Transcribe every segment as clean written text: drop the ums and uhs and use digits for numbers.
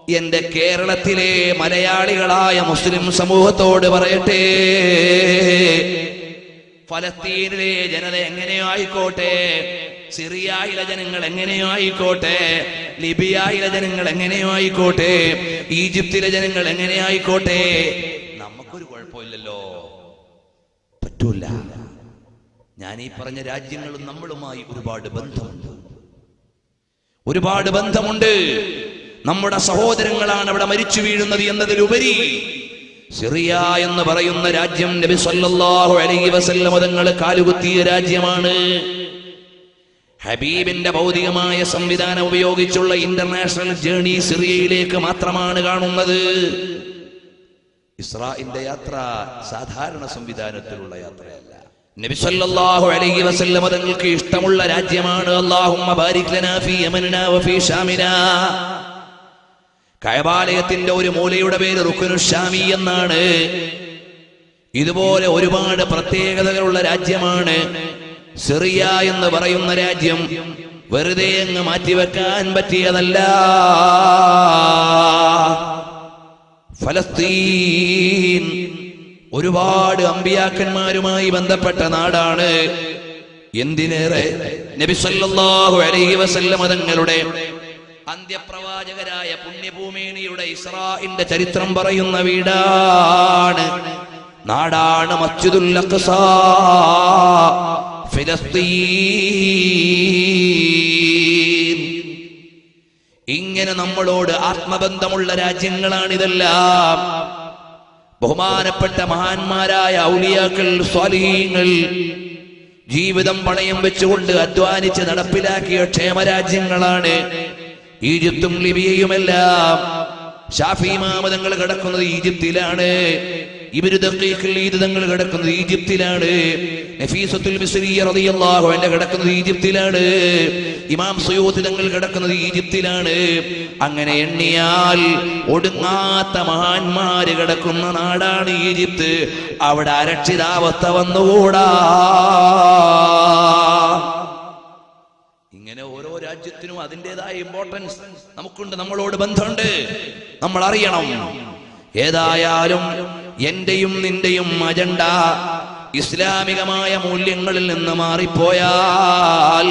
എന്റെ കേരളത്തിലെ മലയാളികളായ മുസ്ലിം സമൂഹത്തോട് പറയട്ടെ, ഫലസ്തീനിലെ ജനത എങ്ങനെയോ ആയിക്കോട്ടെ, സിറിയയിലെ ജനങ്ങൾ എങ്ങനെയോ ആയിക്കോട്ടെ, ലിബിയയിലെ ജനങ്ങൾ എങ്ങനെയോ ആയിക്കോട്ടെ, ഈജിപ്തിലെ ജനങ്ങൾ എങ്ങനെയോ ആയിക്കോട്ടെ, നമുക്കൊരു കുഴപ്പമില്ലല്ലോ. പറ്റൂല. ഞാൻ ഈ പറഞ്ഞ രാജ്യങ്ങളും നമ്മളുമായി ഒരുപാട് ബന്ധമുണ്ട്. നമ്മുടെ സഹോദരങ്ങളാണ് അവിടെ മരിച്ചു വീഴുന്നത് എന്നതിലുപരി സിറിയ എന്ന് പറയുന്ന രാജ്യം നബി സല്ലല്ലാഹു അലൈഹി വസല്ലം തങ്ങൾ കാലുകുത്തിയ രാജ്യമാണ്. ഹബീബിന്റെ ഭൗതികമായ സംവിധാനം ഉപയോഗിച്ചുള്ള ഇന്റർനാഷണൽ ജേർണി സിറിയയിലേക്ക് മാത്രമാണ് കാണുന്നത്. ഇസ്രാഈലിന്റെ യാത്ര സാധാരണ സംവിധാനത്തിലുള്ള യാത്രയല്ല. നബി സല്ലല്ലാഹു അലൈഹി വസല്ലം തങ്ങൾക്ക് ഇഷ്ടമുള്ള രാജ്യമാണ്. അല്ലാഹുമ്മ ബാരിക് ലനാ ഫീ യമനിനാ വഫീ ഷാമിനാ. കഅബാലയത്തിന്റെ ഒരു മൂലയുടെ പേര് റുക്നുശ് ഷാമി എന്നാണ്. ഇതുപോലെ ഒരുപാട് പ്രത്യേകതകളുള്ള രാജ്യമാണ് സിറിയ എന്ന് പറയുന്ന രാജ്യം. വെറുതെ അങ്ങ് മാറ്റിവെക്കാൻ പറ്റിയതല്ല. ഫലസ്തീൻ ഒരുപാട് അമ്പിയാക്കന്മാരുമായി ബന്ധപ്പെട്ട നാടാണ്. എന്തിനേറെ നബി സല്ലല്ലാഹു അലൈഹി വസല്ലം തങ്ങളുടെ അന്ത്യപ്രവാചകരായ പുണ്യഭൂമിയുടെ ഇസ്രാഈലിന്റെ ചരിത്രം പറയുന്ന വീടാണ്, നാടാണ് മസ്ജിദുൽ അഖ്സ, ഫലസ്തീൻ. ഇങ്ങനെ നമ്മളോട് ആത്മബന്ധമുള്ള രാജ്യങ്ങളാണിതെല്ലാം. ബഹുമാനപ്പെട്ട മഹാന്മാരായ ഔലിയാക്കൾ, സ്വാലിഹീങ്ങൾ ജീവിതം പണയം വെച്ചുകൊണ്ട് അധ്വാനിച്ച് നടപ്പിലാക്കിയ ക്ഷേമരാജ്യങ്ങളാണ് ഈജിപ്തും ലിബിയയുമെല്ലാം. ഷാഫി ഇമാം തങ്ങൾ കിടക്കുന്നത് ഈജിപ്തിലാണ്. ഇബ്നു ദഖീഖ് ഈദ് തങ്ങൾ കിടക്കുന്നത് ഈജിപ്തിലാണ്. നഫീസത്തുൽ മിസ്രിയ്യ റളിയല്ലാഹു അൻഹ കിടക്കുന്നത് ഈജിപ്തിലാണ്. ഇമാം സുയൂത്തി തങ്ങൾ കിടക്കുന്നത് ഈജിപ്തിലാണ്. അങ്ങനെ എണ്ണിയാൽ ഒടുങ്ങാത്ത മഹാന്മാര് കിടക്കുന്ന നാടാണ് ഈജിപ്ത്. അവിടെ അരക്ഷിതാവസ്ഥ വന്നുകൂടാ. ഇങ്ങനെ ഓരോ രാജ്യത്തിനും അതിൻ്റെതായ ഇമ്പോർട്ടൻസ് നമുക്കുണ്ട്, നമ്മളോട് ബന്ധമുണ്ട്, നമ്മൾ അറിയണം. ഏതായാലും എന്റെയും നിന്റെയും അജണ്ട ഇസ്ലാമികമായ മൂല്യങ്ങളിൽ നിന്ന് മാറിപ്പോയാൽ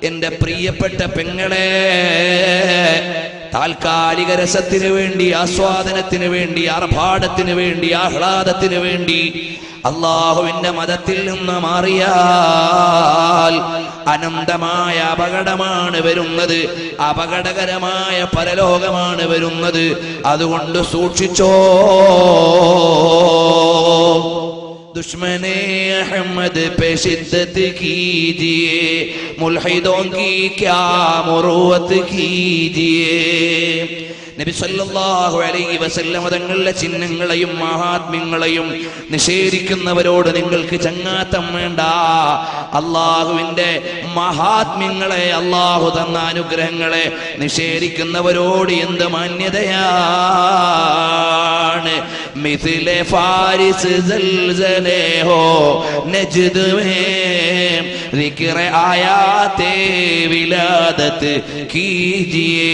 എന്റെ പ്രിയപ്പെട്ട പെങ്ങളെ, താൽക്കാലിക രസത്തിന് വേണ്ടി, ആസ്വാദനത്തിന് വേണ്ടി, ആർഭാടത്തിന് വേണ്ടി, ആഹ്ലാദത്തിന് വേണ്ടി അല്ലാഹുവിന്റെ മതത്തിൽ നിന്ന് മാറിയാൽ അനന്തമായ അപകടമാണ് വരുന്നത്. അപകടകരമായ പരലോകമാണ് വരുന്നത്. അതുകൊണ്ട് സൂക്ഷിച്ചോ. दुश्मने अहमद पे शिद्दत कीजिए, मुल्हिदों की क्या मुरूवत कीजिए. നബി സല്ലല്ലാഹു അലൈഹി വസല്ലം തങ്ങളുടെ ചിഹ്നങ്ങളെയും മഹാത്മ്യങ്ങളെയും നിഷേധിക്കുന്നവരോട് നിങ്ങൾക്ക് ചങ്ങാത്തം വേണ്ട. അള്ളാഹുവിന്റെ മഹാത്മ്യങ്ങളെ, അള്ളാഹു തന്ന അനുഗ്രഹങ്ങളെ നിഷേധിക്കുന്നവരോട് എന്ത് മാന്യതയാണ്. മിഥിലെ ഫാരിസ് സൽസലെ ഹോ നജ്ദ് മേ ദിക്ർ ആയാത്തെ വിലാദത്ത് കീജിയേ.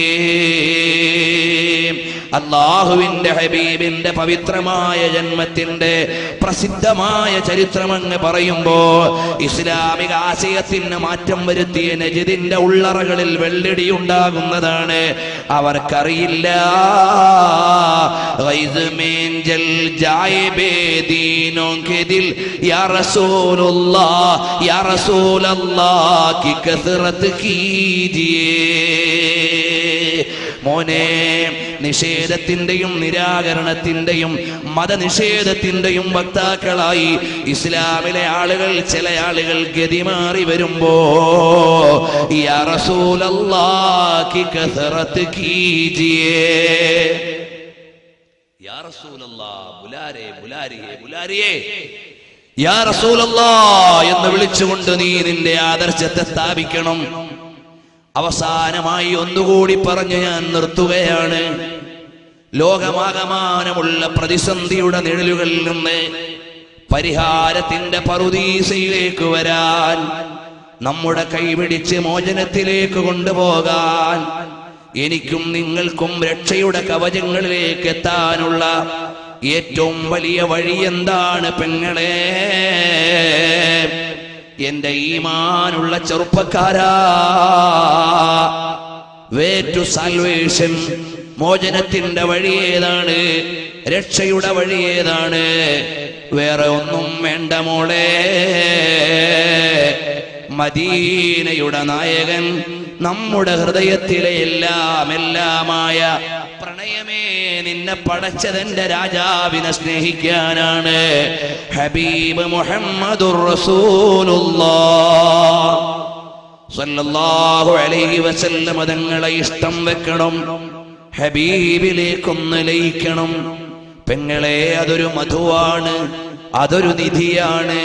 അല്ലാഹുവിന്റെ ഹബീബിന്റെ പവിത്രമായ ജന്മത്തിന്റെ പ്രസിദ്ധമായ ചരിത്രം അങ്ങ് പറയുമ്പോ ഇസ്ലാമിക ആശയത്തിന് മാറ്റം വരുത്തിയ നജ്ദിന്റെ ഉള്ളറകളിൽ വെള്ളടി ഉണ്ടാകുന്നതാണ്. അവർക്കറിയില്ല. മോനെ, നിഷേധത്തിന്റെയും നിരാകരണത്തിന്റെയും മതനിഷേധത്തിന്റെയും വക്താക്കളായി ഇസ്ലാമിലെ ആളുകൾ, ചില ആളുകൾ ഗതിമാറി വരുമ്പോ യാ റസൂലല്ലാഹി കസറത്ത് കീജിയേ, യാ റസൂലല്ലാഹ് ബുലാരേ ബുലാരിയേ ബുലാരിയേ, യാ റസൂലല്ലാഹ് എന്ന് വിളിച്ചുകൊണ്ട് നീ നിന്റെ ആദർശത്തെ സ്ഥാപിക്കണം. അവസാനമായി ഒന്നുകൂടി പറഞ്ഞ് ഞാൻ നിർത്തുകയാണ്. ലോകമാകമാനമുള്ള പ്രതിസന്ധിയുടെ നിഴലുകളിൽ നിന്ന് പരിഹാരത്തിന്റെ പറുദീസയിലേക്ക് വരാൻ, നമ്മുടെ കൈപിടിച്ച് മോചനത്തിലേക്ക് കൊണ്ടുപോകാൻ എനിക്കും നിങ്ങൾക്കും രക്ഷയുടെ കവചങ്ങളിലേക്ക് എത്താനുള്ള ഏറ്റവും വലിയ വഴി എന്താണ് പെങ്ങളെ? എന്റെ ഈമാനുള്ള ചെറുപ്പക്കാരാ, വേ ടു സാൽവേഷൻ, മോചനത്തിന്റെ വഴി ഏതാണ്? രക്ഷയുടെ വഴി ഏതാണ്? വേറെ ഒന്നും വേണ്ട മോളെ. മദീനയുടെ നായകൻ, നമ്മുടെ ഹൃദയത്തിലെ എല്ലാമായ പ്രണയമേ, നിന്നെ പടച്ചതെന്റെ രാജാവിനെ സ്നേഹിക്കാനാണ്. ഹബീബ് മുഹമ്മദുർ റസൂലുള്ളാഹ് സ്വല്ലല്ലാഹു അലൈഹി വസല്ലം തങ്ങളെ ഇഷ്ടം വെക്കണം, ഹബീബിലേക്കൊന്ന് ലയിക്കണം. പെങ്ങളെ, അതൊരു മധുവാണ്, അതൊരു നിധിയാണ്,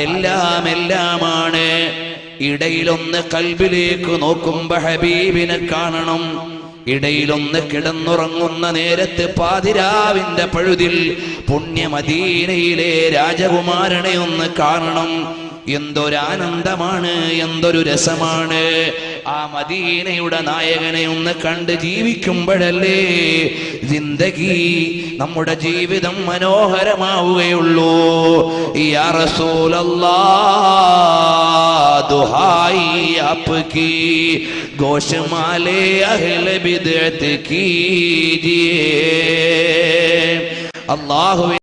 എല്ലാമാണ്. ഇടയിലൊന്ന് കൽബിലേക്ക് നോക്കുമ്പോ ഹബീബിനെ കാണണം. ഇടയിലൊന്ന് കിടന്നുറങ്ങുന്ന നേരത്ത് പാതിരാവിന്റെ പഴുതിൽ പുണ്യ മദീനയിലെ രാജകുമാരനെ ഒന്ന് കാണണം. എന്തൊരാനന്ദമാണ്, എന്തൊരു രസമാണ്. ആ മദീനയുടെ നായകനെ ഒന്ന് കണ്ട് ജീവിക്കുമ്പോഴല്ലേ ജിന്ദഗി, നമ്മുടെ ജീവിതം മനോഹരമാവുകയുള്ളൂ. യാ റസൂലല്ലാഹ്, ദുഹായി ആപ്കി ഗോശമാലേ അഹ്ലെ ബിദ്അത്ത് കീജിയേ. അല്ലാഹു